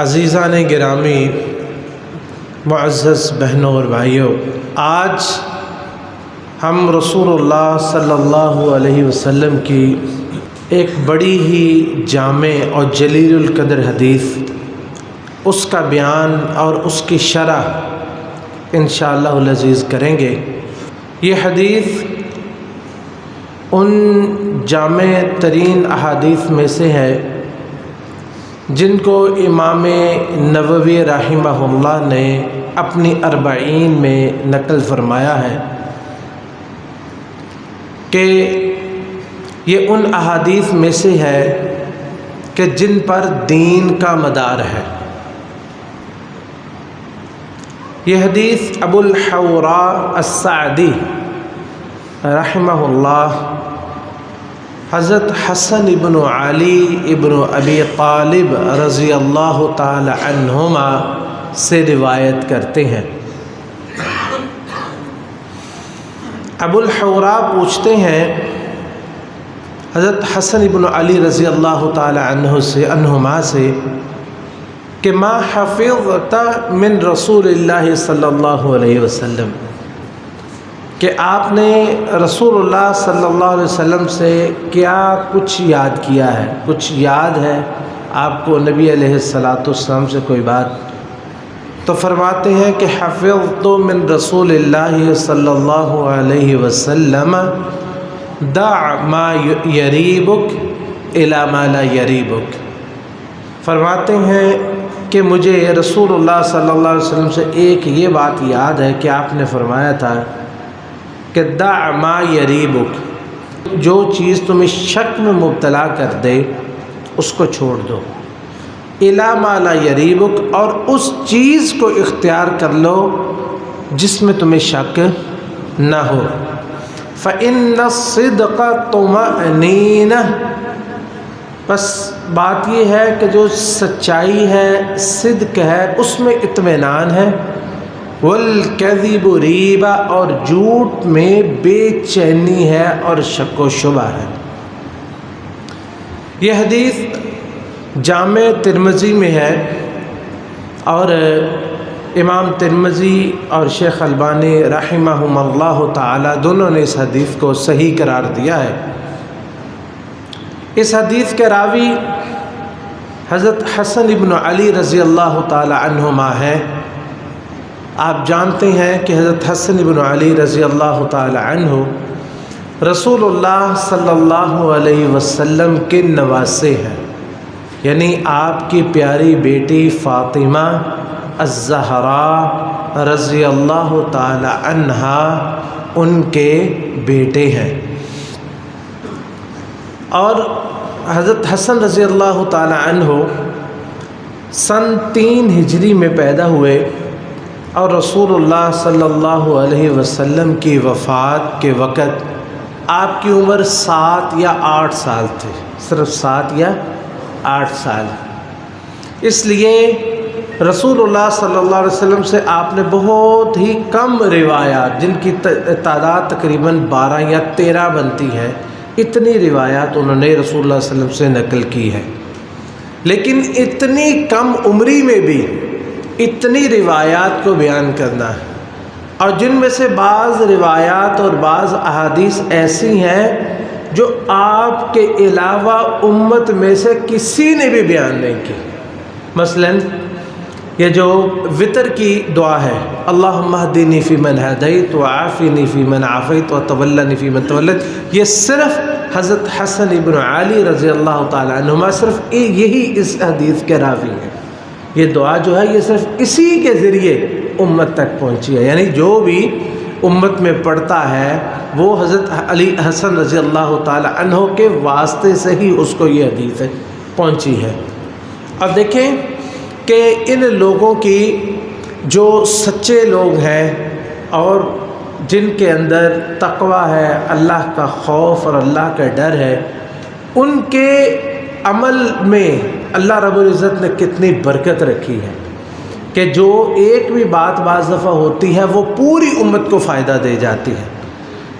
عزیزان گرامی، معزز بہنوں اور بھائیوں، آج ہم رسول اللہ صلی اللہ علیہ وسلم کی ایک بڑی ہی جامع اور جلیل القدر حدیث، اس کا بیان اور اس کی شرح انشاءاللہ العزیز کریں گے۔ یہ حدیث ان جامع ترین احادیث میں سے ہے جن کو امام نووی رحمہ اللہ نے اپنی اربعین میں نقل فرمایا ہے کہ یہ ان احادیث میں سے ہے کہ جن پر دین کا مدار ہے۔ یہ حدیث ابو الحوراء السعدی رحمہ اللہ حضرت حسن ابن علی ابن ابی طالب رضی اللہ تعالی عنہما سے روایت کرتے ہیں۔ ابو الحوراء پوچھتے ہیں حضرت حسن ابن علی رضی اللہ تعالی عنہما سے کہ ما حفظت من رسول اللہ صلی اللہ علیہ وسلم، کہ آپ نے رسول اللہ صلی اللہ علیہ وسلم سے کیا کچھ یاد کیا ہے، کچھ یاد ہے آپ کو نبی علیہ السلام سے کوئی بات؟ تو فرماتے ہیں کہ حفظت من رسول اللہ صلی اللہ علیہ وسلم دع ما یریبک الی ما لا یریبک۔ فرماتے ہیں کہ مجھے رسول اللہ صلی اللہ علیہ وسلم سے ایک یہ بات یاد ہے کہ آپ نے فرمایا تھا کہ دع ما یریبک، جو چیز تمہیں شک میں مبتلا کر دے اس کو چھوڑ دو، الی ما لا یریبک، اور اس چیز کو اختیار کر لو جس میں تمہیں شک نہ ہو۔ فإن الصدق طمأنینہ، بس بات یہ ہے کہ جو سچائی ہے، صدق ہے، اس میں اطمینان ہے، والکذب ریبہ، اور جھوٹ میں بے چینی ہے اور شک و شبہ ہے۔ یہ حدیث جامع ترمذی میں ہے اور امام ترمذی اور شیخ البانی رحمہم اللہ تعالی دونوں نے اس حدیث کو صحیح قرار دیا ہے۔ اس حدیث کے راوی حضرت حسن ابن علی رضی اللہ تعالی عنہما ہیں۔ آپ جانتے ہیں کہ حضرت حسن ابن علی رضی اللہ تعالی عنہ رسول اللہ صلی اللہ علیہ وسلم کے نواسے ہیں، یعنی آپ کی پیاری بیٹی فاطمہ الزہراء رضی اللہ تعالی عنہا ان کے بیٹے ہیں، اور حضرت حسن رضی اللہ تعالی عنہ سن 3 ہجری میں پیدا ہوئے اور رسول اللہ صلی اللہ علیہ وسلم کی وفات کے وقت آپ کی عمر 7 یا 8 سال تھی، صرف 7 یا 8 سال۔ اس لیے رسول اللہ صلی اللہ علیہ وسلم سے آپ نے بہت ہی کم روایات، جن کی تعداد تقریباً 12 یا 13 بنتی ہے، اتنی روایات انہوں نے رسول اللہ صلی اللہ علیہ وسلم سے نقل کی ہے۔ لیکن اتنی کم عمری میں بھی اتنی روایات کو بیان کرنا ہے، اور جن میں سے بعض روایات اور بعض احادیث ایسی ہیں جو آپ کے علاوہ امت میں سے کسی نے بھی بیان نہیں کی۔ مثلاً یہ جو وطر کی دعا ہے، اللہم اہدنی فیمن ہدیت وعافنی فیمن عافیت وتولنی فیمن تولیت، یہ صرف حضرت حسن ابن علی رضی اللہ تعالی عنہما صرف یہی اس حدیث کے راوی ہیں۔ یہ دعا جو ہے یہ صرف اسی کے ذریعے امت تک پہنچی ہے، یعنی جو بھی امت میں پڑھتا ہے وہ حضرت علی حسن رضی اللہ تعالی عنہ کے واسطے سے ہی اس کو یہ حدیث پہنچی ہے۔ اب دیکھیں کہ ان لوگوں کی جو سچے لوگ ہیں اور جن کے اندر تقویٰ ہے، اللہ کا خوف اور اللہ کا ڈر ہے، ان کے عمل میں اللہ رب العزت نے کتنی برکت رکھی ہے کہ جو ایک بھی بات بعض دفعہ ہوتی ہے وہ پوری امت کو فائدہ دے جاتی ہے۔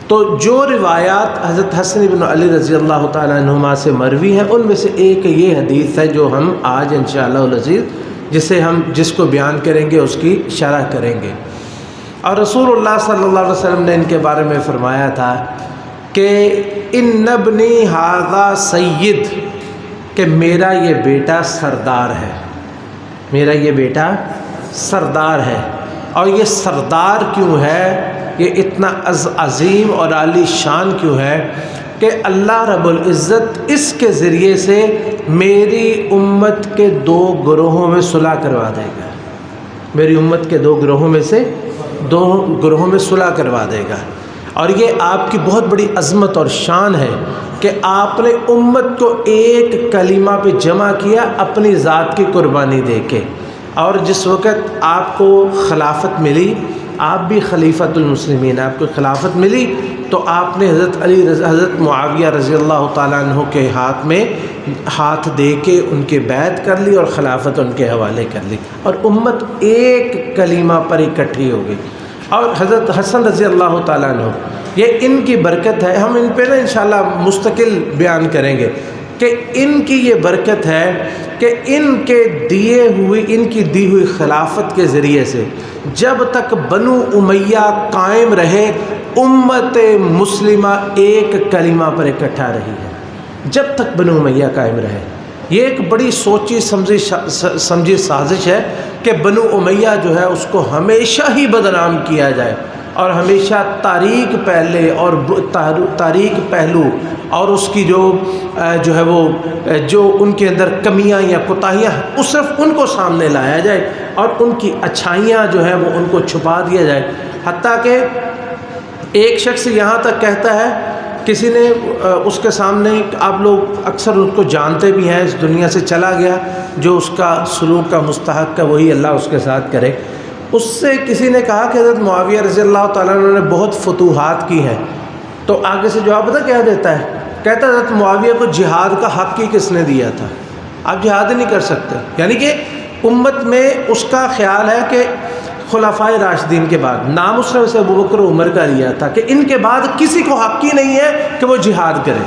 تو جو روایات حضرت حسن بن علی رضی اللہ تعالیٰ عنہما سے مروی ہیں ان میں سے ایک یہ حدیث ہے جو ہم آج انشاءاللہ العزیز جس کو بیان کریں گے اس کی شرح کریں گے۔ اور رسول اللہ صلی اللہ علیہ وسلم نے ان کے بارے میں فرمایا تھا کہ ان ابنی ھذا سید، کہ میرا یہ بیٹا سردار ہے، میرا یہ بیٹا سردار ہے۔ اور یہ سردار کیوں ہے، یہ اتنا عظیم اور عالی شان کیوں ہے کہ اللہ رب العزت اس کے ذریعے سے میری امت کے 2 گروہوں میں صلح کروا دے گا، میری امت کے 2 گروہوں میں سے 2 گروہوں میں صلح کروا دے گا۔ اور یہ آپ کی بہت بڑی عظمت اور شان ہے کہ آپ نے امت کو ایک کلمہ پہ جمع کیا اپنی ذات کی قربانی دے کے۔ اور جس وقت آپ کو خلافت ملی، آپ بھی خلیفۃ المسلمین، آپ کو خلافت ملی، تو آپ نے حضرت معاویہ رضی اللہ تعالیٰ عنہ کے ہاتھ میں ہاتھ دے کے ان کے بیعت کر لی اور خلافت ان کے حوالے کر لی، اور امت ایک کلمہ پر اکٹھی ہو گئی۔ اور حضرت حسن رضی اللہ تعالیٰ عنہ، یہ ان کی برکت ہے، ہم ان پہ نا انشاءاللہ مستقل بیان کریں گے کہ ان کی یہ برکت ہے کہ ان کی دی ہوئی خلافت کے ذریعے سے جب تک بنو امیہ قائم رہے، امت مسلمہ ایک کلمہ پر اکٹھا رہی ہے، جب تک بنو امیہ قائم رہے۔ یہ ایک بڑی سوچی سمجھی سازش ہے کہ بنو امیہ جو ہے اس کو ہمیشہ ہی بدنام کیا جائے، اور ہمیشہ تاریک پہلو اور اس کی جو ہے وہ جو ان کے اندر کمیاں یا کوتاہیاں اس صرف ان کو سامنے لایا جائے، اور ان کی اچھائیاں جو ہیں وہ ان کو چھپا دیا جائے۔ حتیٰ کہ ایک شخص یہاں تک کہتا ہے، کسی نے اس کے سامنے، آپ لوگ اکثر اس کو جانتے بھی ہیں، اس دنیا سے چلا گیا، جو اس کا سلوک کا مستحق ہے وہی اللہ اس کے ساتھ کرے۔ اس سے کسی نے کہا کہ حضرت معاویہ رضی اللہ تعالیٰ عنہ نے بہت فتوحات کی ہیں، تو آگے سے جواب پتہ کیا دیتا ہے، کہتا ہے حضرت معاویہ کو جہاد کا حق ہی کس نے دیا تھا، آپ جہاد ہی نہیں کر سکتے۔ یعنی کہ امت میں اس کا خیال ہے کہ خلفائے راشدین کے بعد نام اس نے ابو بکر و عمر کا لیا تھا کہ ان کے بعد کسی کو حق ہی نہیں ہے کہ وہ جہاد کرے،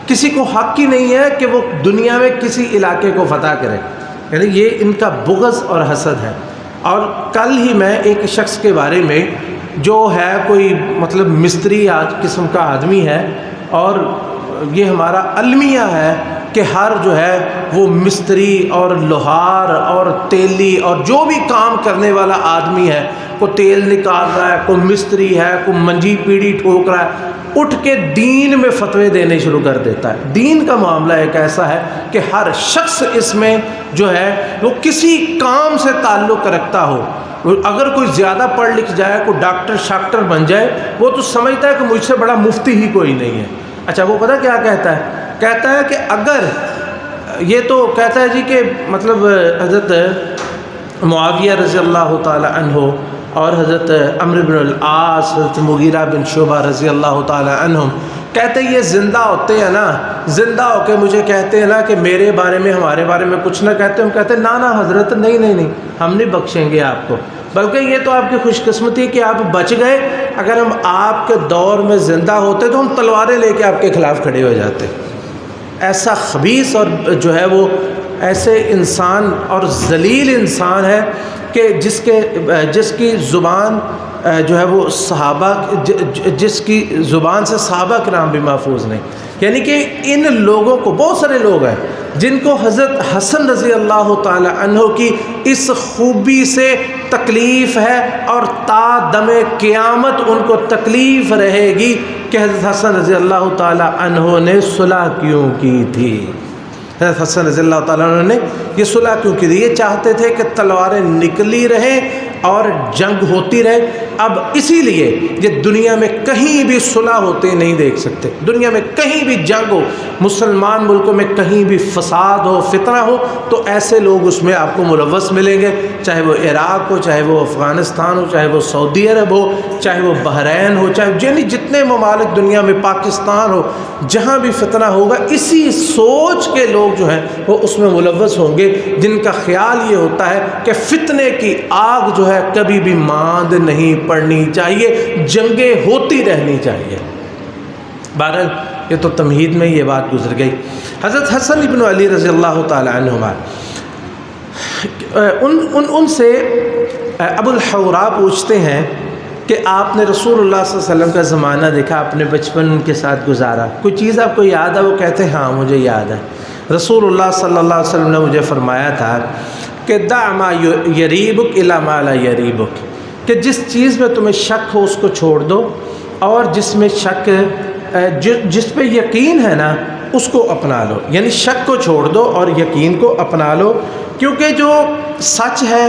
کسی کو حق ہی نہیں ہے کہ وہ دنیا میں کسی علاقے کو فتح کرے۔ یعنی یہ ان کا بغض اور حسد ہے۔ اور کل ہی میں ایک شخص کے بارے میں، جو ہے کوئی مطلب مستری قسم کا آدمی ہے، اور یہ ہمارا المیہ ہے کہ ہر جو ہے وہ مستری اور لوہار اور تیلی اور جو بھی کام کرنے والا آدمی ہے، کوئی تیل نکال رہا ہے، کوئی مستری ہے، کوئی منجی پیڑھی ٹھوک رہا ہے، اٹھ کے دین میں فتوے دینے شروع کر دیتا ہے۔ دین کا معاملہ ایک ایسا ہے کہ ہر شخص اس میں جو ہے وہ کسی کام سے تعلق رکھتا ہو۔ اگر کوئی زیادہ پڑھ لکھ جائے، کوئی ڈاکٹر شاکٹر بن جائے، وہ تو سمجھتا ہے کہ مجھ سے بڑا مفتی ہی کوئی نہیں ہے۔ اچھا، وہ پتہ کیا کہتا ہے؟ کہتا ہے کہ اگر یہ تو کہتا ہے جی کہ مطلب حضرت معاویہ رضی اللہ تعالی عنہ اور حضرت عمرو بن العاص، حضرت مغیرہ بن شعبہ رضی اللہ تعالی عنہم، کہتے ہیں یہ زندہ ہوتے ہیں نا، زندہ ہو کے مجھے کہتے ہیں نا کہ میرے بارے میں، ہمارے بارے میں کچھ نہ کہتے، ہم کہتے ہیں نا حضرت، نہیں، ہم نہیں بخشیں گے آپ کو، بلکہ یہ تو آپ کی خوش قسمتی کہ آپ بچ گئے، اگر ہم آپ کے دور میں زندہ ہوتے تو ہم تلواریں لے کے آپ کے خلاف کھڑے ہو جاتے۔ ایسا خبیث اور جو ہے وہ ایسے انسان اور ذلیل انسان ہے کہ جس کی زبان جو ہے وہ صحابہ، جس کی زبان سے صحابہ کرام بھی محفوظ نہیں۔ یعنی کہ ان لوگوں کو، بہت سارے لوگ ہیں جن کو حضرت حسن رضی اللہ تعالی عنہ کی اس خوبی سے تکلیف ہے، اور تا دم قیامت ان کو تکلیف رہے گی کہ حضرت حسن رضی اللہ تعالی عنہ نے صلح کیوں کی تھی۔ حضرت حسن رضی اللہ تعالیٰ عنہ نے یہ صلح کیوں کی تھی؟ یہ چاہتے تھے کہ تلواریں نکلی رہیں اور جنگ ہوتی رہے۔ اب اسی لیے یہ دنیا میں کہیں بھی صلح ہوتے نہیں دیکھ سکتے، دنیا میں کہیں بھی جنگ ہو، مسلمان ملکوں میں کہیں بھی فساد ہو، فتنہ ہو، تو ایسے لوگ اس میں آپ کو ملوث ملیں گے، چاہے وہ عراق ہو، چاہے وہ افغانستان ہو، چاہے وہ سعودی عرب ہو، چاہے وہ بحرین ہو، چاہے یعنی جتنے ممالک دنیا میں، پاکستان ہو، جہاں بھی فتنہ ہوگا، اسی سوچ کے لوگ جو ہیں وہ اس میں ملوث ہوں گے، جن کا خیال یہ ہوتا ہے کہ فتنے کی آگ جو ہے کبھی بھی ماند نہیں پڑنی چاہیے، جنگیں ہوتی رہنی چاہیے۔ بہرحال یہ تو تمہید میں یہ بات گزر گئی۔ حضرت حسن ابن علی رضی اللہ تعالی عنہما ان سے ابو الحورا پوچھتے ہیں کہ آپ نے رسول اللہ صلی اللہ علیہ وسلم کا زمانہ دیکھا، اپنے بچپن ان کے ساتھ گزارا، کوئی چیز آپ کو یاد ہے؟ وہ کہتے ہیں ہاں مجھے یاد ہے، رسول اللہ صلی اللہ علیہ وسلم نے مجھے فرمایا تھا کہ دع ما یریبک الی ما لا یریبک، کہ جس چیز میں تمہیں شک ہو اس کو چھوڑ دو، اور جس میں شک جس پہ یقین ہے نا اس کو اپنا لو، یعنی شک کو چھوڑ دو اور یقین کو اپنا لو، کیونکہ جو سچ ہے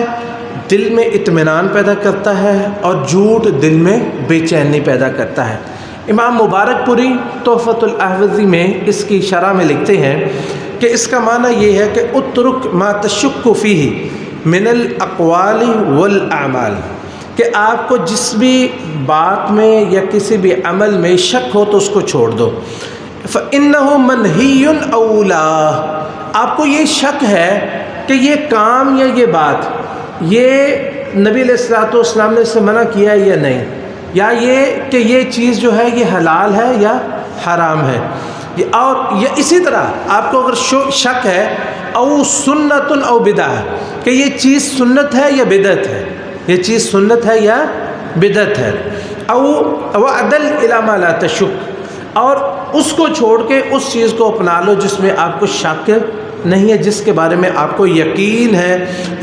دل میں اطمینان پیدا کرتا ہے اور جھوٹ دل میں بے چینی پیدا کرتا ہے۔ امام مبارک پوری تحفۃ الاحوذی میں اس کی شرح میں لکھتے ہیں کہ اس کا معنی یہ ہے کہ اترک ما تشک فیہ من الاقوال والاعمال، کہ آپ کو جس بھی بات میں یا کسی بھی عمل میں شک ہو تو اس کو چھوڑ دو۔ فإنہ منہی اولا، آپ کو یہ شک ہے کہ یہ کام یا یہ بات یہ نبی علیہ الصلوۃ والسلام نے اسے منع کیا ہے یا نہیں، یا یہ کہ یہ چیز جو ہے یہ حلال ہے یا حرام ہے، اور یا اسی طرح آپ کو اگر شک ہے او سنت او بدعہ، کہ یہ چیز سنت ہے یا بدعت ہے، یہ چیز سنت ہے یا بدعت ہے، او وعدل الی ما لا تشک، اور اس کو چھوڑ کے اس چیز کو اپنا لو جس میں آپ کو شک نہیں ہے، جس کے بارے میں آپ کو یقین ہے۔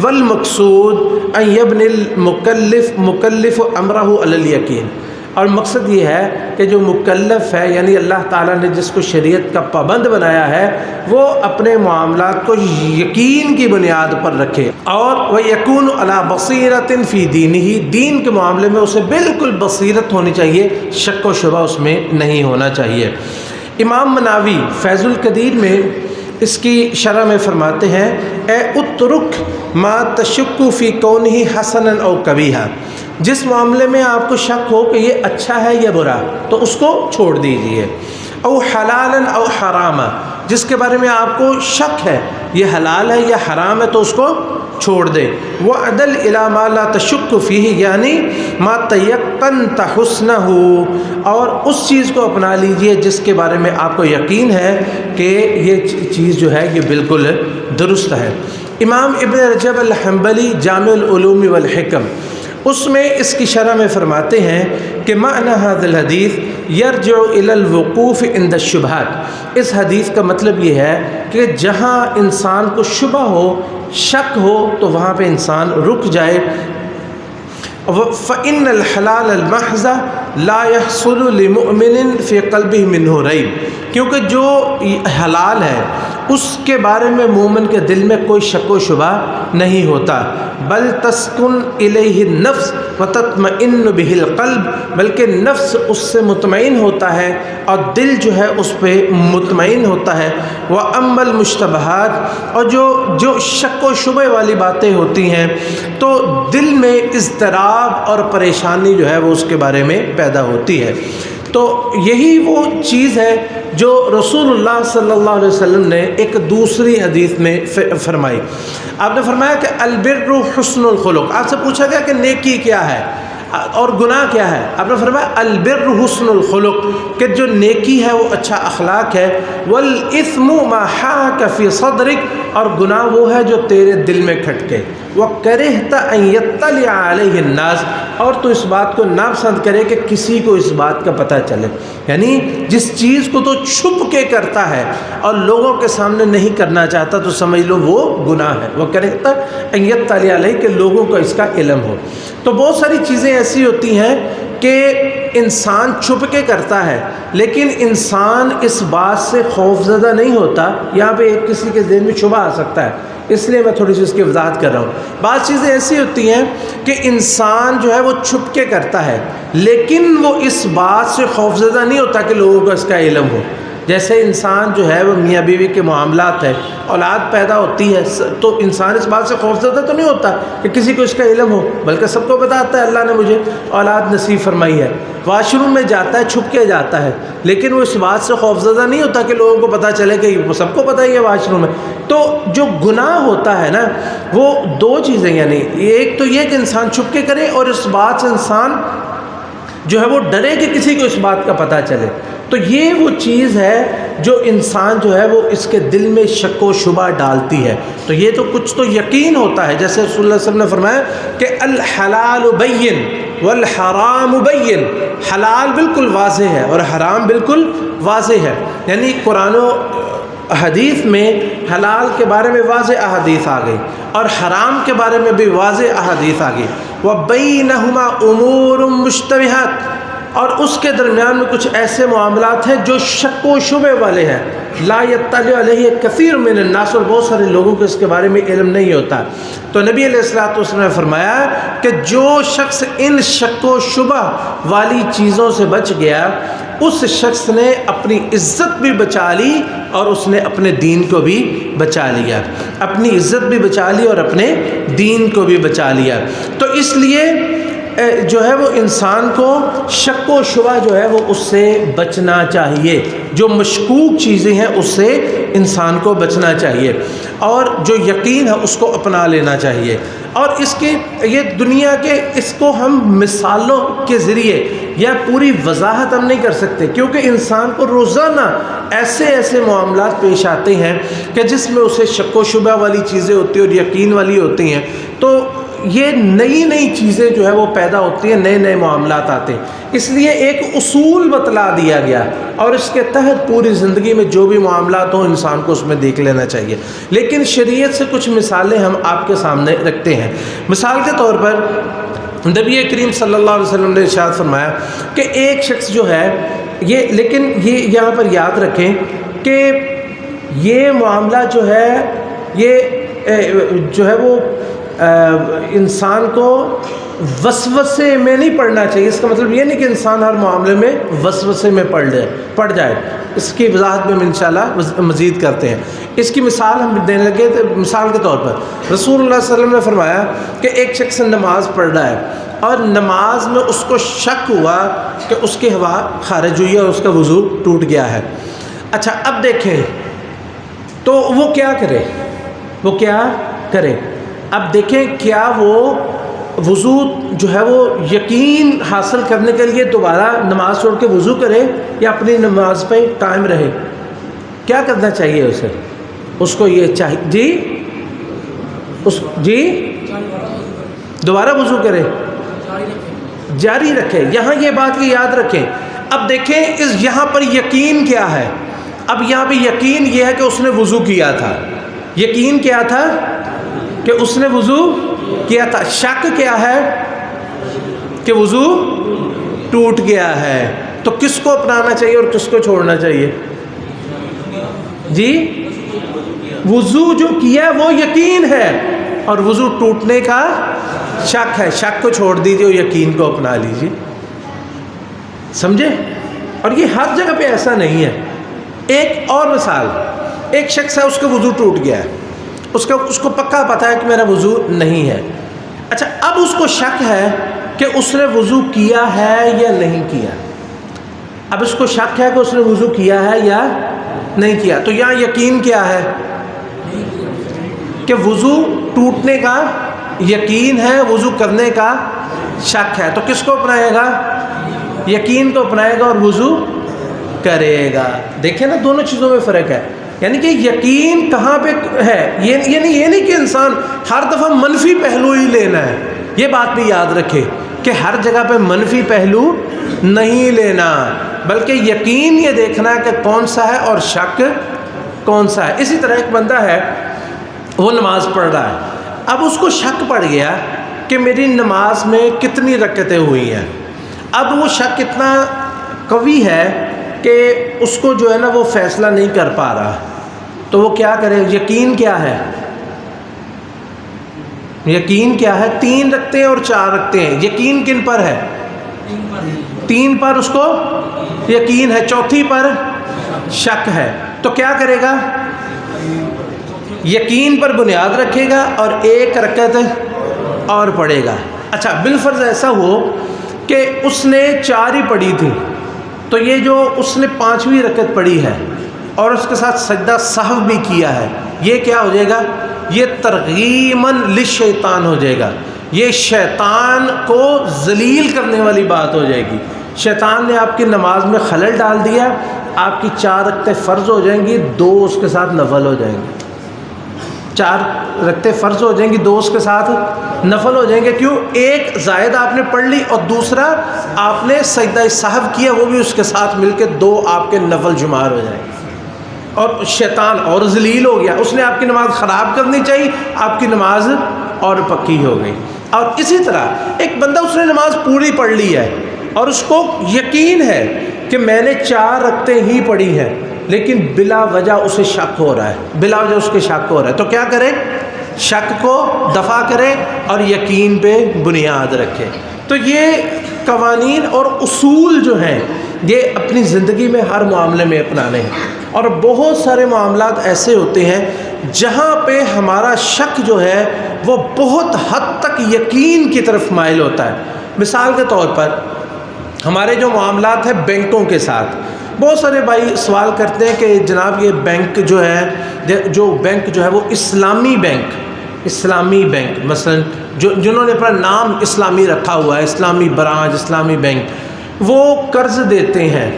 والمقصود ان یبنی المکلف امرہ علی الیقین، اور مقصد یہ ہے کہ جو مکلف ہے یعنی اللہ تعالیٰ نے جس کو شریعت کا پابند بنایا ہے وہ اپنے معاملات کو یقین کی بنیاد پر رکھے، اور وَيَكُونُ عَلَى بَصِيرَةٍ فِي دِينِهِ، دین کے معاملے میں اسے بالکل بصیرت ہونی چاہیے، شک و شبہ اس میں نہیں ہونا چاہیے۔ امام مناوی فیض القدیر میں اس کی شرح میں فرماتے ہیں اے اترک ما تشک فی کونہ حسنا او قبیحا، جس معاملے میں آپ کو شک ہو کہ یہ اچھا ہے یا برا تو اس کو چھوڑ دیجئے، او حلالا او حراما، جس کے بارے میں آپ کو شک ہے یہ حلال ہے یا حرام ہے تو اس کو چھوڑ دے، وعدل الی ما لا تشک فیہ، یعنی ما تیقنت حسنہ، اور اس چیز کو اپنا لیجئے جس کے بارے میں آپ کو یقین ہے کہ یہ چیز جو ہے یہ بالکل درست ہے۔ امام ابن رجب الحنبلی جامع العلوم والحکم اس میں اس کی شرح میں فرماتے ہیں کہ معنی ھذا الحدیث یرجع الی الوقوف عند الشبہات، اس حدیث کا مطلب یہ ہے کہ جہاں انسان کو شبہ ہو، شک ہو، تو وہاں پہ انسان رک جائے۔ فإن الحلال المحض لا يحصل لمؤمن في قلبه منه ریب، کیونکہ جو حلال ہے اس کے بارے میں مومن کے دل میں کوئی شک و شبہ نہیں ہوتا، بل تسکن الیہ النفس وتطمئن بہ القلب، بلکہ نفس اس سے مطمئن ہوتا ہے اور دل جو ہے اس پہ مطمئن ہوتا ہے۔ وَأَمَّا الْمُشْتَبَہَاتِ، اور جو شک و شبہ والی باتیں ہوتی ہیں تو دل میں اضطراب اور پریشانی جو ہے وہ اس کے بارے میں پیدا ہوتی ہے۔ تو یہی وہ چیز ہے جو رسول اللہ صلی اللہ علیہ وسلم نے ایک دوسری حدیث میں فرمائی۔ آپ نے فرمایا کہ البر حسن الخلق، آپ سے پوچھا گیا کہ نیکی کیا ہے اور گناہ کیا ہے، آپ نے فرمایا البر حسن الخلق، کہ جو نیکی ہے وہ اچھا اخلاق ہے، والاثم ما حاک فی صدرک، اور گناہ وہ ہے جو تیرے دل میں کھٹکے، وکرہت ان یطلع علیہ الناس، اور تو اس بات کو ناپسند کرے کہ کسی کو اس بات کا پتہ چلے، یعنی جس چیز کو تو چھپ کے کرتا ہے اور لوگوں کے سامنے نہیں کرنا چاہتا تو سمجھ لو وہ گناہ ہے، وکرہت ان یطلع علیہ، کہ لوگوں کو اس کا علم ہو۔ تو بہت ساری چیزیں ایسی ہوتی ہیں کہ انسان چھپ کے کرتا ہے، لیکن انسان اس بات سے خوف زدہ نہیں ہوتا۔ یہاں پہ کسی کے ذہن میں شبہ آ سکتا ہے، اس لیے میں تھوڑی سی اس کی وضاحت کر رہا ہوں۔ بعض چیزیں ایسی ہوتی ہیں کہ انسان جو ہے وہ چھپ کے کرتا ہے، لیکن وہ اس بات سے خوف زدہ نہیں ہوتا کہ لوگوں کو اس کا علم ہو۔ جیسے انسان جو ہے وہ میاں بیوی کے معاملات ہے، اولاد پیدا ہوتی ہے تو انسان اس بات سے خوفزدہ تو نہیں ہوتا کہ کسی کو اس کا علم ہو، بلکہ سب کو بتاتا ہے اللہ نے مجھے اولاد نصیب فرمائی ہے۔ واش روم میں جاتا ہے، چھپ کے جاتا ہے، لیکن وہ اس بات سے خوفزدہ نہیں ہوتا کہ لوگوں کو پتہ چلے کہ وہ سب کو پتہ ہی ہے واش روم ہے۔ تو جو گناہ ہوتا ہے نا وہ دو چیزیں، یعنی ایک تو یہ کہ انسان چھپ کے کرے، اور اس بات سے انسان جو ہے وہ ڈرے کہ کسی کو اس بات کا پتہ چلے۔ تو یہ وہ چیز ہے جو انسان جو ہے وہ اس کے دل میں شک و شبہ ڈالتی ہے. تو یہ تو کچھ تو یقین ہوتا ہے، جیسے رسول اللہ صلی اللہ علیہ وسلم نے فرمایا کہ الحلال بین والحرام بین، حلال بالکل واضح ہے اور حرام بالکل واضح ہے. یعنی قرآن و حدیث میں حلال کے بارے میں واضح احادیث آ گئی اور حرام کے بارے میں بھی واضح احادیث آ گئی. وَبَيْنَهُمَا أُمُورٌ مُشْتَبِهَاتٌ، اور اس کے درمیان میں کچھ ایسے معاملات ہیں جو شک و شبے والے ہیں. لا يطلع علیہ کثیر من الناس، اور بہت سارے لوگوں کو اس کے بارے میں علم نہیں ہوتا. تو نبی علیہ الصلوۃ والسلام نے فرمایا کہ جو شخص ان شک و شبہ والی چیزوں سے بچ گیا، اس شخص نے اپنی عزت بھی بچا لی اور اس نے اپنے دین کو بھی بچا لیا. اپنی عزت بھی بچا لی اور اپنے دین کو بھی بچا لیا. تو اس لیے جو ہے وہ انسان کو شک و شبہ جو ہے وہ اس سے بچنا چاہیے. جو مشکوک چیزیں ہیں اس سے انسان کو بچنا چاہیے اور جو یقین ہے اس کو اپنا لینا چاہیے. اور اس کی یہ دنیا کے اس کو ہم مثالوں کے ذریعے یا پوری وضاحت ہم نہیں کر سکتے، کیونکہ انسان کو روزانہ ایسے معاملات پیش آتے ہیں کہ جس میں اسے شک و شبہ والی چیزیں ہوتی ہیں اور یقین والی ہوتی ہیں. تو یہ نئی چیزیں جو ہے وہ پیدا ہوتی ہیں، نئے معاملات آتے ہیں. اس لیے ایک اصول بتلا دیا گیا اور اس کے تحت پوری زندگی میں جو بھی معاملات ہوں انسان کو اس میں دیکھ لینا چاہیے. لیکن شریعت سے کچھ مثالیں ہم آپ کے سامنے رکھتے ہیں. مثال کے طور پر نبی کریم صلی اللہ علیہ وسلم نے ارشاد فرمایا کہ ایک شخص جو ہے لیکن یہ یہاں پر یاد رکھیں کہ یہ معاملہ جو ہے وہ انسان کو وسوسے میں نہیں پڑنا چاہیے. اس کا مطلب یہ نہیں کہ انسان ہر معاملے میں وسوسے میں پڑ جائے. اس کی وضاحت میں ہم انشاءاللہ مزید کرتے ہیں. اس کی مثال ہم دینے لگے تو مثال کے طور پر رسول اللہ صلی اللہ علیہ وسلم نے فرمایا کہ ایک شخص نماز پڑھ رہا ہے اور نماز میں اس کو شک ہوا کہ اس کی ہوا خارج ہوئی ہے اور اس کا وضو ٹوٹ گیا ہے. اچھا اب دیکھیں تو وہ کیا کرے؟ اب دیکھیں کیا وہ وضو جو ہے وہ یقین حاصل کرنے کے لیے دوبارہ نماز چھوڑ کے وضو کرے یا اپنی نماز پہ قائم رہے؟ کیا کرنا چاہیے اسے؟ اس کو یہ چاہیے جی دوبارہ وضو کرے، جاری رکھے. یہاں یہ بات کی یاد رکھیں. اب دیکھیں یہاں پر یقین کیا ہے؟ اب یہاں پہ یقین یہ ہے کہ اس نے وضو کیا تھا. یقین کیا تھا؟ کہ اس نے وضو کیا تھا. شک کیا ہے؟ کہ وضو ٹوٹ گیا ہے. تو کس کو اپنانا چاہیے اور کس کو چھوڑنا چاہیے؟ جی وضو جو کیا وہ یقین ہے اور وضو ٹوٹنے کا شک ہے. شک کو چھوڑ دیجیے اور یقین کو اپنا لیجیے. سمجھے؟ اور یہ ہر جگہ پہ ایسا نہیں ہے. ایک اور مثال، ایک شخص ہے اس کا وضو ٹوٹ گیا ہے، اس کو پکا پتہ ہے کہ میرا وضو نہیں ہے. اچھا اب اس کو شک ہے کہ اس نے وضو کیا ہے یا نہیں کیا. اب اس کو شک ہے کہ اس نے وضو کیا ہے یا نہیں کیا. تو یہاں یقین کیا ہے؟ کہ وضو ٹوٹنے کا یقین ہے، وضو کرنے کا شک ہے. تو کس کو اپنائے گا؟ یقین کو اپنائے گا اور وضو کرے گا. دیکھیں نا دونوں چیزوں میں فرق ہے. یعنی کہ یقین کہاں پہ ہے؟ یہ نہیں کہ انسان ہر دفعہ منفی پہلو ہی لینا ہے. یہ بات بھی یاد رکھے کہ ہر جگہ پہ منفی پہلو نہیں لینا، بلکہ یقین یہ دیکھنا ہے کہ کون سا ہے اور شک کون سا ہے. اسی طرح ایک بندہ ہے وہ نماز پڑھ رہا ہے، اب اس کو شک پڑ گیا کہ میری نماز میں کتنی رکعتیں ہوئی ہیں. اب وہ شک اتنا قوی ہے کہ اس کو جو ہے نا وہ فیصلہ نہیں کر پا رہا. تو وہ کیا کرے؟ یقین کیا ہے؟ یقین کیا ہے؟ 3 رکھتے ہیں اور 4 رکھتے ہیں. یقین کن پر ہے؟ 3 پر اس کو یقین ہے، 4تھی پر شک ہے. تو کیا کرے گا؟ یقین پر بنیاد رکھے گا اور 1 رکعت اور پڑھے گا. اچھا بالفرض ایسا ہو کہ اس نے 4 ہی پڑھی تھی، تو یہ جو اس نے 5ویں رکعت پڑھی ہے اور اس کے ساتھ سجدہ سہو بھی کیا ہے، یہ کیا ہو جائے گا؟ یہ ترغیماً للشیطان ہو جائے گا. یہ شیطان کو ذلیل کرنے والی بات ہو جائے گی. شیطان نے آپ کی نماز میں خلل ڈال دیا، آپ کی 4 رکعتیں فرض ہو جائیں گی، 2 اس کے ساتھ نفل ہو جائیں گے۔ 4 رکعتیں فرض ہو جائیں گی، 2 اس کے ساتھ نفل ہو جائیں گے۔ کیوں؟ ایک زائد آپ نے پڑھ لی اور دوسرا آپ نے سجدہ سہو کیا، وہ بھی اس کے ساتھ مل کے 2 آپ کے نفل شمار ہو جائیں گے۔ اور شیطان اور ذلیل ہو گیا، اس نے آپ کی نماز خراب کرنی چاہیے، آپ کی نماز اور پکی ہو گئی۔ اور اسی طرح ایک بندہ اس نے نماز پوری پڑھ لی ہے اور اس کو یقین ہے کہ میں نے 4 رکعتیں ہی پڑھی ہیں، لیکن بلا وجہ اسے شک ہو رہا ہے، بلا وجہ اس کے شک ہو رہا ہے، تو کیا کرے؟ شک کو دفع کرے اور یقین پہ بنیاد رکھے۔ تو یہ قوانین اور اصول جو ہیں یہ اپنی زندگی میں ہر معاملے میں اپنانے ہیں۔ اور بہت سارے معاملات ایسے ہوتے ہیں جہاں پہ ہمارا شک جو ہے وہ بہت حد تک یقین کی طرف مائل ہوتا ہے۔ مثال کے طور پر ہمارے جو معاملات ہیں بینکوں کے ساتھ، بہت سارے بھائی سوال کرتے ہیں کہ جناب یہ بینک جو ہے وہ اسلامی بینک مثلا جنہوں نے اپنا نام اسلامی رکھا ہوا ہے، اسلامی برانچ، اسلامی بینک، وہ قرض دیتے ہیں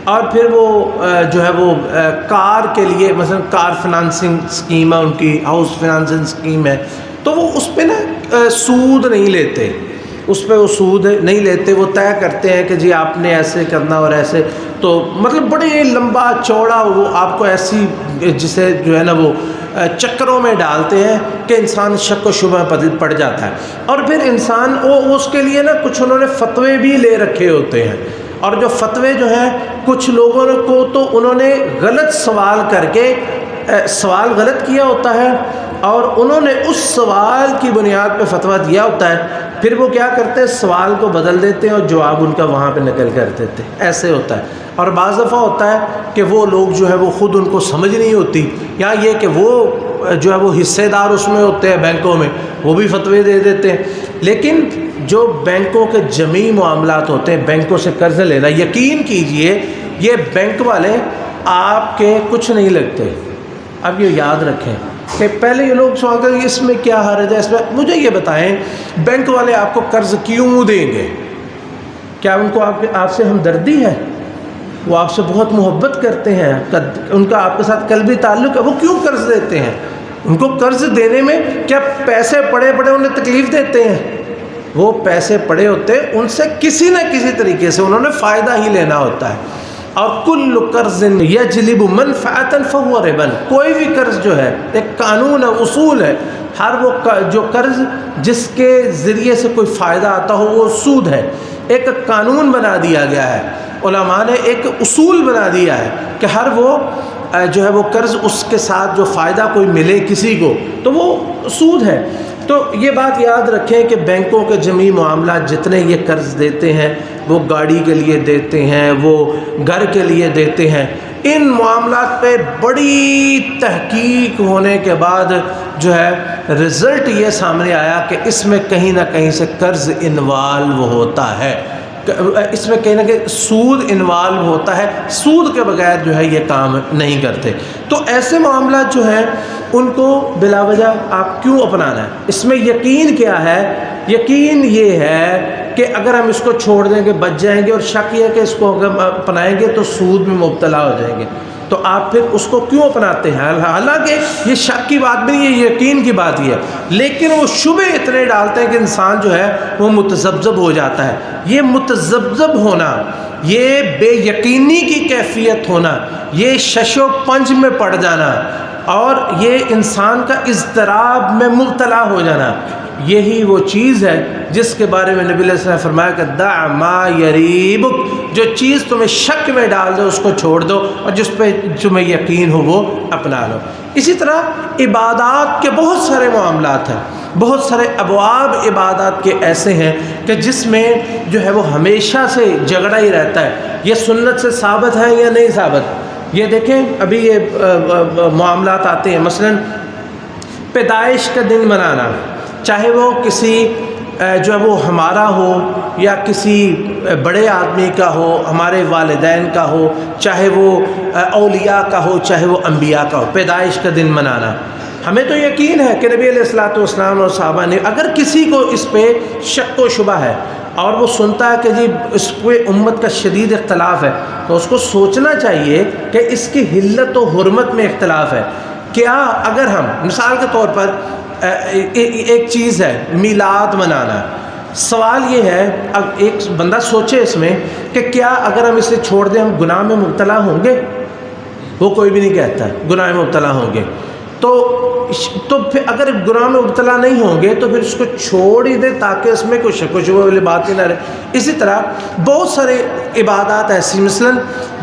اور پھر وہ جو ہے وہ کار کے لیے مثلا کار فنانسنگ اسکیم ہے، ان کی ہاؤس فنانسنگ اسکیم ہے، تو وہ اس پہ نا سود نہیں لیتے، اس پہ وہ سود نہیں لیتے، وہ طے کرتے ہیں کہ جی آپ نے ایسے کرنا اور ایسے، تو مطلب بڑے لمبا چوڑا وہ آپ کو ایسی جسے جو ہے نا وہ چکروں میں ڈالتے ہیں کہ انسان شک و شبہ پڑ جاتا ہے۔ اور پھر انسان اس کے لیے نا کچھ انہوں نے فتوے بھی لے رکھے ہوتے ہیں، اور جو فتوے جو ہیں کچھ لوگوں کو تو انہوں نے غلط سوال کر کے سوال غلط کیا ہوتا ہے اور انہوں نے اس سوال کی بنیاد پہ فتویٰ دیا ہوتا ہے، پھر وہ کیا کرتے ہیں سوال کو بدل دیتے ہیں اور جواب ان کا وہاں پہ نقل کر دیتے ہیں، ایسے ہوتا ہے۔ اور بعض دفعہ ہوتا ہے کہ وہ لوگ جو ہے وہ خود ان کو سمجھ نہیں ہوتی، یا یہ کہ وہ جو ہے وہ حصے دار اس میں ہوتے ہیں بینکوں میں، وہ بھی فتوے دے دیتے ہیں۔ لیکن جو بینکوں کے جمعی معاملات ہوتے ہیں، بینکوں سے قرض لینا، یقین کیجئے یہ بینک والے آپ کے کچھ نہیں لگتے۔ اب یہ یاد رکھیں کہ پہلے یہ لوگ سوال کریں اس میں کیا حرج ہے، اس میں مجھے یہ بتائیں بینک والے آپ کو قرض کیوں دیں گے؟ کیا ان کو آپ سے ہمدردی ہے؟ وہ آپ سے بہت محبت کرتے ہیں، ان کا آپ کے ساتھ قلبی تعلق ہے، وہ کیوں قرض دیتے ہیں؟ ان کو قرض دینے میں کیا پیسے پڑے انہیں تکلیف دیتے ہیں؟ وہ پیسے پڑے ہوتے ہیں، ان سے کسی نہ کسی طریقے سے انہوں نے فائدہ ہی لینا ہوتا ہے۔ اور کل قرض یجلب منفعۃ فہو ربا، کوئی بھی قرض جو ہے ایک قانون ہے، اصول ہے، ہر وہ جو قرض جس کے ذریعے سے کوئی فائدہ آتا ہو وہ سود ہے۔ ایک قانون بنا دیا گیا ہے، علماء نے ایک اصول بنا دیا ہے کہ ہر وہ جو ہے وہ قرض اس کے ساتھ جو فائدہ کوئی ملے کسی کو تو وہ سود ہے۔ تو یہ بات یاد رکھیں کہ بینکوں کے جمعی معاملات جتنے یہ قرض دیتے ہیں، وہ گاڑی کے لیے دیتے ہیں، وہ گھر کے لیے دیتے ہیں، ان معاملات پہ بڑی تحقیق ہونے کے بعد جو ہے رزلٹ یہ سامنے آیا کہ اس میں کہیں نہ کہیں سے قرض انوالو ہوتا ہے، اس میں کہیں نہ کہیں سود انوالو ہوتا ہے، سود کے بغیر جو ہے یہ کام نہیں کرتے۔ تو ایسے معاملات جو ہیں ان کو بلا وجہ آپ کیوں اپنانا ہے؟ اس میں یقین کیا ہے؟ یقین یہ ہے کہ اگر ہم اس کو چھوڑ دیں گے بچ جائیں گے، اور شک یہ ہے کہ اس کو اگر اپنائیں گے تو سود میں مبتلا ہو جائیں گے، تو آپ پھر اس کو کیوں اپناتے ہیں؟ حالانکہ یہ شک کی بات بھی نہیں، یہ یقین کی بات ہی ہے، لیکن وہ شبہ اتنے ڈالتے ہیں کہ انسان جو ہے وہ متذبذب ہو جاتا ہے۔ یہ متذبذب ہونا، یہ بے یقینی کی کیفیت ہونا، یہ شش و پنج میں پڑ جانا، اور یہ انسان کا اضطراب میں مبتلا ہو جانا، یہی وہ چیز ہے جس کے بارے میں نبی علیہ السلام نے فرمایا کہ دع ما یریبک، جو چیز تمہیں شک میں ڈال دو اس کو چھوڑ دو، اور جس پہ تمہیں یقین ہو وہ اپنا لو۔ اسی طرح عبادات کے بہت سارے معاملات ہیں، بہت سارے ابواب عبادات کے ایسے ہیں کہ جس میں جو ہے وہ ہمیشہ سے جھگڑا ہی رہتا ہے، یہ سنت سے ثابت ہے یا نہیں ثابت۔ یہ دیکھیں ابھی یہ معاملات آتے ہیں، مثلا پیدائش کا دن منانا، چاہے وہ کسی جو ہے وہ ہمارا ہو یا کسی بڑے آدمی کا ہو، ہمارے والدین کا ہو، چاہے وہ اولیاء کا ہو، چاہے وہ انبیاء کا ہو، پیدائش کا دن منانا، ہمیں تو یقین ہے کہ نبی علیہ الصلوۃ والسلام اور صحابہ نے، اگر کسی کو اس پہ شک و شبہ ہے اور وہ سنتا ہے کہ جی اس پورے امت کا شدید اختلاف ہے، تو اس کو سوچنا چاہیے کہ اس کی حلت و حرمت میں اختلاف ہے۔ کیا اگر ہم مثال کے طور پر ایک چیز ہے میلاد منانا، سوال یہ ہے، اب ایک بندہ سوچے اس میں کہ کیا اگر ہم اسے چھوڑ دیں ہم گناہ میں مبتلا ہوں گے؟ وہ کوئی بھی نہیں کہتا گناہ میں مبتلا ہوں گے، تو پھر اگر گناہ میں مبتلا نہیں ہوں گے تو پھر اس کو چھوڑ ہی دیں تاکہ اس میں کوئی شک و شبہ والی بات ہی نہ رہے۔ اسی طرح بہت سارے عبادات ایسی، مثلا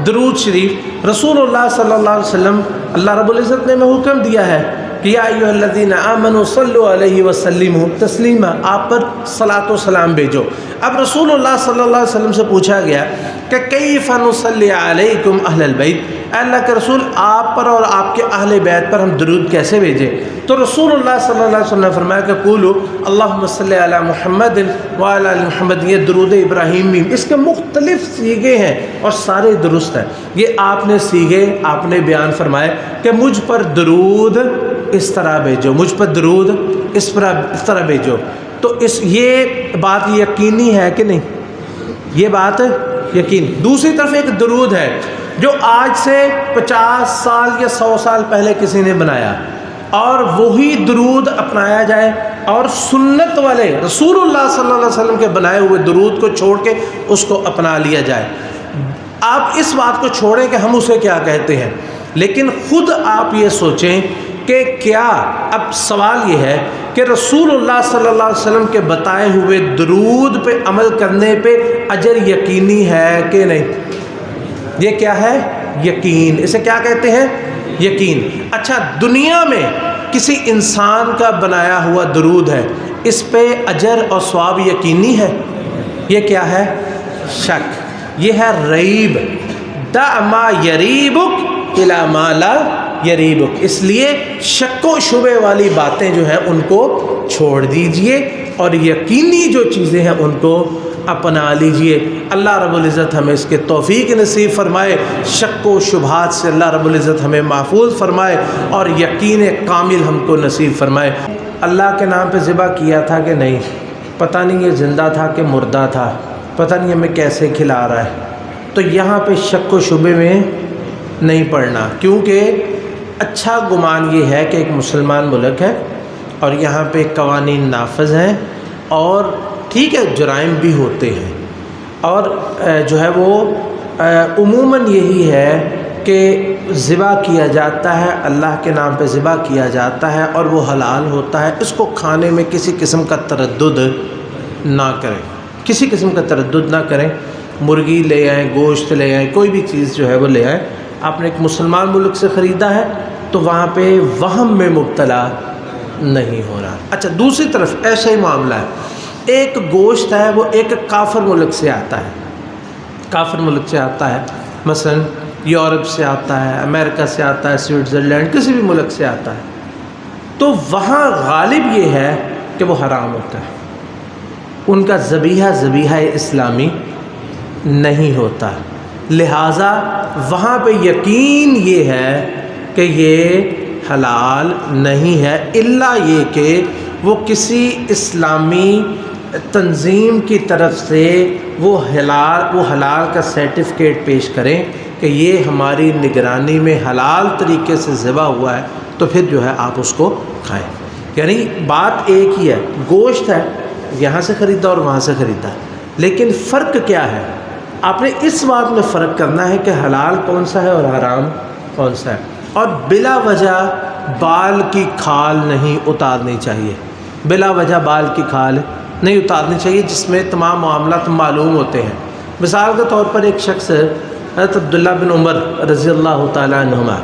درود شریف، رسول اللہ صلی اللہ علیہ وسلم اللہ رب العزت نے ہمیں حکم دیا ہے کہ یا ایھا الذین آمنوا صلوا علیہ وسلموا تسلیما، آپ پر صلاۃ و سلام بھیجو۔ اب رسول اللہ صلی اللہ علیہ وسلم سے پوچھا گیا کہ کیف نصلی علیکم اہل البیت، اے اللہ کے رسول آپ پر اور آپ کے اہل بیت پر ہم درود کیسے بھیجیں؟ تو رسول اللہ صلی اللہ علیہ وسلم نے فرمایا کہ قولوا اللہم صلی علی محمد وعلی آل محمد، یہ درود ابراہیمی، اس کے مختلف صیغے ہیں اور سارے درست ہیں۔ یہ آپ نے صیغے آپ نے بیان فرمائے کہ مجھ پر درود اس طرح بھیجو، مجھ پر درود اس طرح بھیجو، تو یہ بات یقینی ہے کہ نہیں؟ یہ بات یقین۔ دوسری طرف ایک درود ہے جو آج سے 50 سال یا 100 سال پہلے کسی نے بنایا، اور وہی درود اپنایا جائے اور سنت والے رسول اللہ صلی اللہ علیہ وسلم کے بنائے ہوئے درود کو چھوڑ کے اس کو اپنا لیا جائے۔ آپ اس بات کو چھوڑیں کہ ہم اسے کیا کہتے ہیں، لیکن خود آپ یہ سوچیں کہ کیا، اب سوال یہ ہے کہ رسول اللہ صلی اللہ علیہ وسلم کے بتائے ہوئے درود پہ عمل کرنے پہ اجر یقینی ہے کہ نہیں؟ یہ کیا ہے؟ یقین۔ اسے کیا کہتے ہیں؟ یقین۔ اچھا، دنیا میں کسی انسان کا بنایا ہوا درود ہے، اس پہ اجر اور ثواب یقینی ہے؟ یہ کیا ہے؟ شک، یہ ہے ریب۔ دع ما یریبک الی ما لا یریبک، اس لیے شک و شبے والی باتیں جو ہیں ان کو چھوڑ دیجئے اور یقینی جو چیزیں ہیں ان کو اپنا لیجئے۔ اللہ رب العزت ہمیں اس کے توفیق نصیب فرمائے، شک و شبہات سے اللہ رب العزت ہمیں محفوظ فرمائے اور یقین کامل ہم کو نصیب فرمائے۔ اللہ کے نام پہ ذبح کیا تھا کہ نہیں، پتہ نہیں یہ زندہ تھا کہ مردہ تھا، پتہ نہیں ہمیں کیسے کھلا رہا ہے، تو یہاں پہ شک و شبے میں نہیں پڑنا، کیونکہ اچھا گمان یہ ہے کہ ایک مسلمان ملک ہے اور یہاں پہ قوانین نافذ ہیں، اور ٹھیک ہے جرائم بھی ہوتے ہیں، اور جو ہے وہ عموماً یہی ہے کہ ذبح کیا جاتا ہے، اللہ کے نام پہ ذبح کیا جاتا ہے اور وہ حلال ہوتا ہے، اس کو کھانے میں کسی قسم کا تردد نہ کریں، کسی قسم کا تردد نہ کریں۔ مرغی لے آئیں، گوشت لے آئیں، کوئی بھی چیز جو ہے وہ لے آئیں، آپ نے ایک مسلمان ملک سے خریدا ہے تو وہاں پہ وہم میں مبتلا نہیں ہونا۔ اچھا، دوسری طرف ایسا ہی معاملہ ہے، ایک گوشت ہے وہ ایک کافر ملک سے آتا ہے، کافر ملک سے آتا ہے، مثلا یورپ سے آتا ہے، امریکہ سے آتا ہے، سوئٹزرلینڈ، کسی بھی ملک سے آتا ہے، تو وہاں غالب یہ ہے کہ وہ حرام ہوتا ہے، ان کا ذبیحہ اسلامی نہیں ہوتا، لہٰذا وہاں پہ یقین یہ ہے کہ یہ حلال نہیں ہے، الا یہ کہ وہ کسی اسلامی تنظیم کی طرف سے وہ حلال کا سرٹیفکیٹ پیش کریں کہ یہ ہماری نگرانی میں حلال طریقے سے ذبح ہوا ہے، تو پھر جو ہے آپ اس کو کھائیں۔ یعنی بات ایک ہی ہے، گوشت ہے یہاں سے خریدا اور وہاں سے خریدا، لیکن فرق کیا ہے؟ آپ نے اس بات میں فرق کرنا ہے کہ حلال کون سا ہے اور حرام کون سا ہے، اور بلا وجہ بال کی کھال نہیں اتارنی چاہیے، بلا وجہ بال کی کھال نہیں اتارنی چاہیے جس میں تمام معاملات معلوم ہوتے ہیں۔ مثال کے طور پر ایک شخص حضرت عبداللہ بن عمر رضی اللہ تعالیٰ عنہما،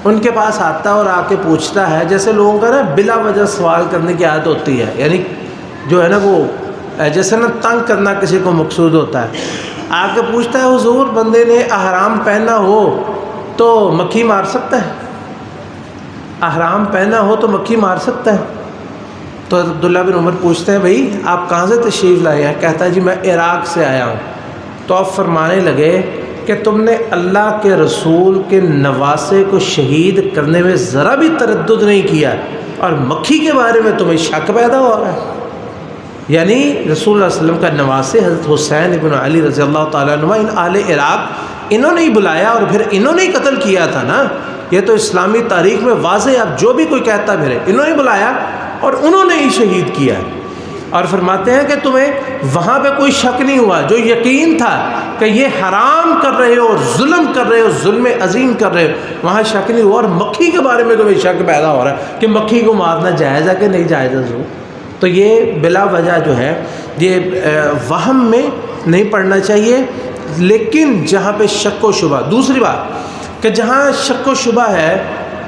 ان کے پاس آتا ہے اور آ کے پوچھتا ہے، جیسے لوگوں کا نا بلا وجہ سوال کرنے کی عادت ہوتی ہے، یعنی جو ہے نا وہ جیسے نا تنگ کرنا کسی کو مقصود ہوتا ہے، آ کے پوچھتا ہے حضور بندے نے احرام پہنا ہو تو مکھی مار سکتا ہے؟ احرام پہنا ہو تو مکھی مار سکتا ہے؟ تو عبداللہ بن عمر پوچھتے ہیں بھائی آپ کہاں سے تشریف لائے ہیں؟ کہتا ہے جی میں عراق سے آیا ہوں۔ تو آپ فرمانے لگے کہ تم نے اللہ کے رسول کے نواسے کو شہید کرنے میں ذرا بھی تردد نہیں کیا اور مکھی کے بارے میں تمہیں شک پیدا ہو رہا ہے؟ یعنی رسول اللہ علیہ وسلم کا نواسے حضرت حسین ابن علی رضی اللہ تعالیٰ عنہ ان اہل عراق، انہوں نے ہی بلایا اور پھر انہوں نے ہی قتل کیا تھا نا. یہ تو اسلامی تاریخ میں واضح، اب جو بھی کوئی کہتا پھرے، انہوں نے بلایا اور انہوں نے ہی شہید کیا. اور فرماتے ہیں کہ تمہیں وہاں پہ کوئی شک نہیں ہوا، جو یقین تھا کہ یہ حرام کر رہے ہو اور ظلم کر رہے ہو، ظلم عظیم کر رہے ہو، وہاں شک نہیں ہوا. اور مکھی کے بارے میں تمہیں شک پیدا ہو رہا ہے کہ مکھی کو مارنا جائز ہے کہ نہیں جائز ہے. تو یہ بلا وجہ جو ہے یہ وہم میں نہیں پڑنا چاہیے. لیکن جہاں پہ شک و شبہ، دوسری بات کہ جہاں شک و شبہ ہے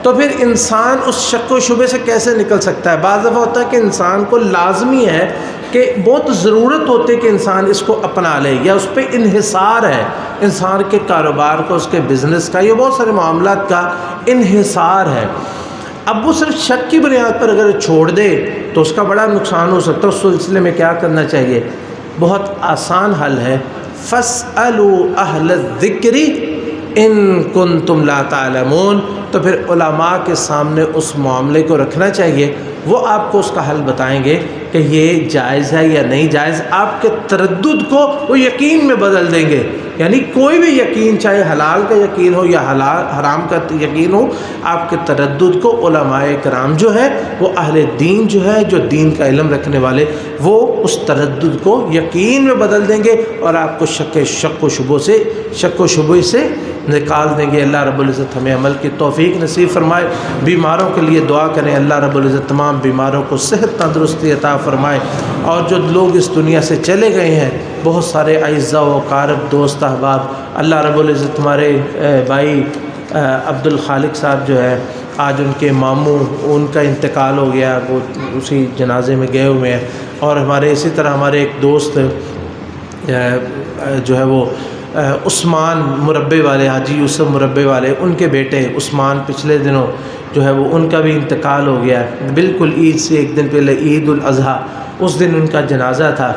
تو پھر انسان اس شک و شبے سے کیسے نکل سکتا ہے؟ بعض دفعہ ہوتا ہے کہ انسان کو لازمی ہے کہ بہت ضرورت ہوتی ہے کہ انسان اس کو اپنا لے، یا اس پہ انحصار ہے، انسان کے کاروبار کو، اس کے بزنس کا، یہ بہت سارے معاملات کا انحصار ہے. اب وہ صرف شک کی بنیاد پر اگر چھوڑ دے تو اس کا بڑا نقصان ہو سکتا ہے. اس سلسلے میں کیا کرنا چاہیے؟ بہت آسان حل ہے. فَاسْأَلُوا أَهْلَ الذِّكْرِ إِن كُنتُمْ لَا تَعْلَمُونَ. تو پھر علماء کے سامنے اس معاملے کو رکھنا چاہیے، وہ آپ کو اس کا حل بتائیں گے کہ یہ جائز ہے یا نہیں جائز. آپ کے تردد کو وہ یقین میں بدل دیں گے. یعنی کوئی بھی یقین، چاہے حلال کا یقین ہو یا حرام کا یقین ہو، آپ کے تردد کو علماء کرام جو ہے، وہ اہل دین جو ہے، جو دین کا علم رکھنے والے، وہ اس تردد کو یقین میں بدل دیں گے اور آپ کو شک و شبہ سے نکال دیں گے. اللہ رب العزت ہمیں عمل کی توفیق نصیب فرمائے. بیماروں کے لیے دعا کریں، اللہ رب العزت تمام بیماروں کو صحت تندرستی عطا فرمائے. اور جو لوگ اس دنیا سے چلے گئے ہیں، بہت سارے اعزاء و اقارب، دوست احباب، اللہ رب العزت ہمارے بھائی عبد الخالق صاحب جو ہے، آج ان کے ماموں، ان کا انتقال ہو گیا، وہ اسی جنازے میں گئے ہوئے ہیں. اور اسی طرح ہمارے ایک دوست جو ہے وہ عثمان مربے والے، حاجی یوسف مربے والے، ان کے بیٹے عثمان پچھلے دنوں جو ہے وہ ان کا بھی انتقال ہو گیا. بالکل عید سے ایک دن پہلے عید الاضحیٰ، اس دن ان کا جنازہ تھا.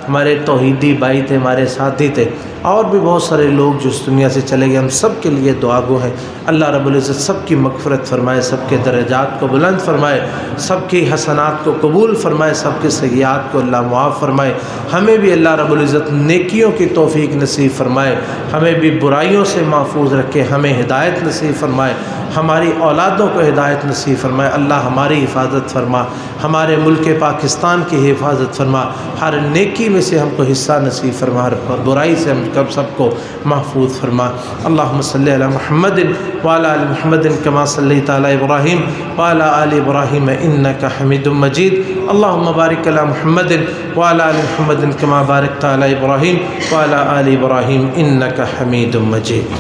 ہمارے توحیدی بھائی تھے، ہمارے ساتھی تھے، اور بھی بہت سارے لوگ جو اس دنیا سے چلے گئے. ہم سب کے لیے دعا گو ہیں. اللہ رب العزت سب کی مغفرت فرمائے، سب کے درجات کو بلند فرمائے، سب کی حسنات کو قبول فرمائے، سب کے سیئات کو اللہ معاف فرمائے. ہمیں بھی اللہ رب العزت نیکیوں کی توفیق نصیب فرمائے، ہمیں بھی برائیوں سے محفوظ رکھے، ہمیں ہدایت نصیب فرمائے، ہماری اولادوں کو ہدایت نصیب فرمائے. اللہ ہماری حفاظت فرما، ہمارے ملک پاکستان کی حفاظت فرما، ہر نیکی میں سے ہم کو حصہ نصیب فرما، ہر برائی سے ہم سب کو محفوظ فرما. اللہم صلی علی محمد وعلی آل محمد کما صلیت علی ابراہیم وعلی آل ابراہیم انک حمید مجید. اللہم بارک علی محمد وعلی آل محمد کما بارکت علی ابراہیم وعلی آل ابراہیم انک حمید مجید.